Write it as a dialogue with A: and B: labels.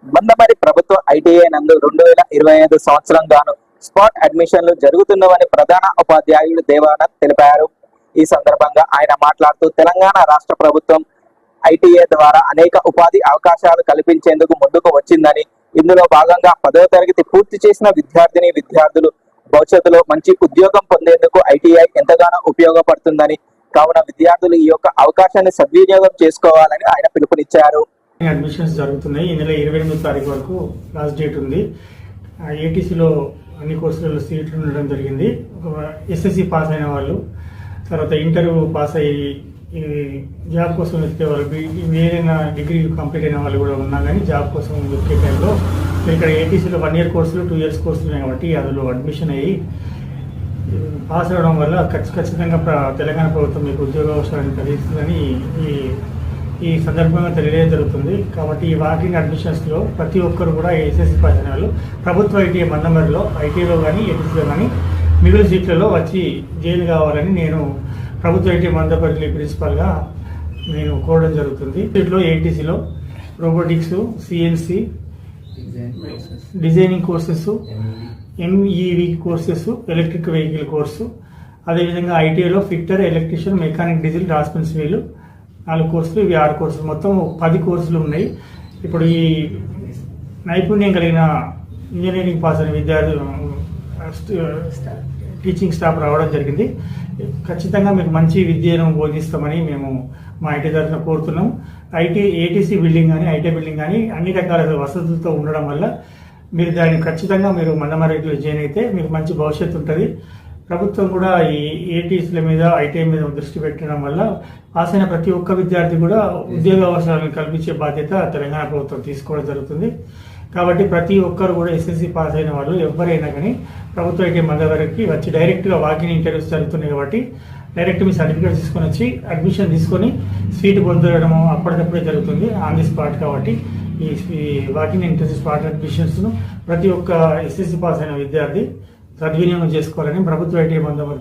A: మందమరి ప్రభుత్వ ఐటీఐ నందు 2025 సంవత్సరం గాను స్పాట్ అడ్మిషన్లు జరుగుతున్నవని ప్రధాన ఉపాధ్యాయుడు దేవానంద్ తెలిపారు. ఈ సందర్భంగా ఆయన మాట్లాడుతూ తెలంగాణ రాష్ట్ర ప్రభుత్వం ఐటీఐ ద్వారా అనేక ఉపాధి అవకాశాలు కల్పించేందుకు ముందుకు వచ్చిందని, ఇందులో భాగంగా 10వ తరగతి పూర్తి చేసిన విద్యార్థులు భవిష్యత్తులో మంచి ఉద్యోగం పొందేందుకు ఐటీఐ ఎంతగానో ఉపయోగపడుతుందని, కావున విద్యార్థులు ఈ యొక్క అవకాశాన్ని సద్వినియోగం చేసుకోవాలని ఆయన పిలుపునిచ్చారు.
B: అడ్మిషన్స్ జరుగుతున్నాయి. ఈ నెల 28వ తారీఖు వరకు లాస్ట్ డేట్ ఉంది. ఏటీసీలో అన్ని కోర్సులలో సీట్లు ఉండడం జరిగింది. ఎస్ఎస్సి పాస్ అయిన వాళ్ళు, తర్వాత ఇంటర్వ్యూ పాస్ అయ్యి జాబ్ కోసం వెతికే వాళ్ళు, ఏదైనా డిగ్రీ కంప్లీట్ అయిన వాళ్ళు కూడా ఉన్నా కానీ జాబ్ కోసం వెతికే టైంలో ఇక్కడ ఏటీసీలో 1 year కోర్సులు 2 years కోర్సులు ఉన్నాయి కాబట్టి అందులో అడ్మిషన్ అయ్యి పాస్ అవ్వడం వల్ల ఖచ్చితంగా తెలంగాణ ప్రభుత్వం మీకు ఉద్యోగ అవసరాన్ని కలిగిస్తుందని ఈ సందర్భంగా తెలియజేయడం జరుగుతుంది. కాబట్టి ఈ వాకింగ్ అడ్మిషన్స్లో ప్రతి ఒక్కరు కూడా ఎస్ఎస్సి పాస్ అయిన వాళ్ళు ప్రభుత్వ ఐటీఐ మందమరిలో ఐటీఐలో కానీ ఏటీసీలో కానీ మిగిలిన సీట్లలో వచ్చి జైలు కావాలని నేను ప్రభుత్వ ఐటీఐ మందమరి ప్రిన్సిపల్గా నేను కోరడం జరుగుతుంది. వీటిలో ఏటీసీలో robotics, CNC, designing courses, MEV courses, electric vehicle course, అదేవిధంగా ఐటీఐలో fitter, electrician, mechanic, diesel, draftmens వీలు 4 కోర్సులు, ఇవి 6 కోర్సులు, మొత్తం 10 కోర్సులు ఉన్నాయి. ఇప్పుడు ఈ నైపుణ్యం కలిగిన ఇంజనీరింగ్ పాస్ అయిన విద్యార్థులు టీచింగ్ స్టాఫ్ రావడం జరిగింది. ఖచ్చితంగా మీకు మంచి విద్యను బోధిస్తామని మేము మా ఐటీ తరఫున కోరుతున్నాం. ఏటీసీ బిల్డింగ్ కానీ ఐటీ బిల్డింగ్ కానీ అన్ని రకాల వసతులతో ఉండడం వల్ల మీరు దాన్ని ఖచ్చితంగా మీరు మందమరిలో జాయిన్ అయితే మీకు మంచి భవిష్యత్తు ఉంటుంది. ప్రభుత్వం కూడా ఈ ఏటీసీల మీద ఐటీఐ మీద దృష్టి పెట్టడం వల్ల పాస్ అయిన ప్రతి ఒక్క విద్యార్థి కూడా ఉద్యోగ అవసరాలను కల్పించే బాధ్యత తెలంగాణ ప్రభుత్వం తీసుకోవడం జరుగుతుంది. కాబట్టి ప్రతి ఒక్కరు కూడా ఎస్ఎస్సి పాస్ అయిన వాళ్ళు ఎవరైనా కానీ ప్రభుత్వ ఐటీఐ మందమరికి వచ్చి డైరెక్ట్గా వాకింగ్ ఇంటర్వ్యూస్ జరుగుతున్నాయి కాబట్టి డైరెక్ట్ మీ సర్టిఫికేట్ తీసుకొని వచ్చి అడ్మిషన్ తీసుకొని సీటు పొందడము అప్పటికప్పుడే జరుగుతుంది, ఆన్ ది స్పాట్. కాబట్టి ఈ వాకింగ్ ఇంటర్వ్యూ స్పాట్ అడ్మిషన్స్ను ప్రతి ఒక్క ఎస్ఎస్సి పాస్ అయిన విద్యార్థి సద్వినియోగం చేసుకోవాలని ప్రభుత్వ ఐటీఐ మందమరి